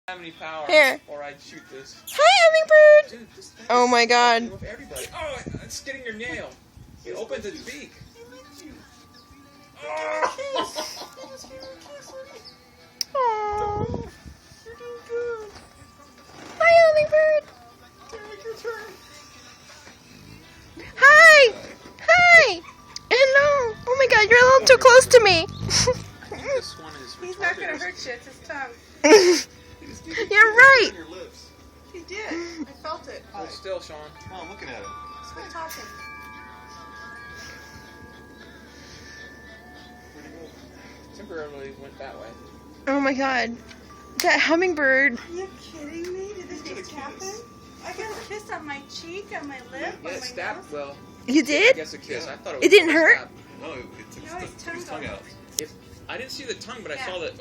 Have any power? Here. Or I'd shoot this. Hi, hummingbird! Dude, this thing Oh is my God. fucking with everybody. Oh, it's getting your nail. It opens its beak. Aww. Hi, hummingbird! Hi! Hi! Hello! Oh my God, you're a little too close to me. This one is He's not gonna hurt you, it's his tongue. You're right. Your lips. He did. I felt it. Hold still, Sean. Oh, I'm looking at him. Quit talking. Where'd he go? Temporarily went that way. Oh my God. That hummingbird. Are you kidding me? Did this Get a just happen? kiss. I got a kiss on my cheek, on my lip, Yeah, on it my stabbed. nose. Well, You I did? guess a kiss. I thought it was It didn't a hurt? stab. No, it took No, his his tongue out. If I didn't see the tongue, but I Yeah. saw that.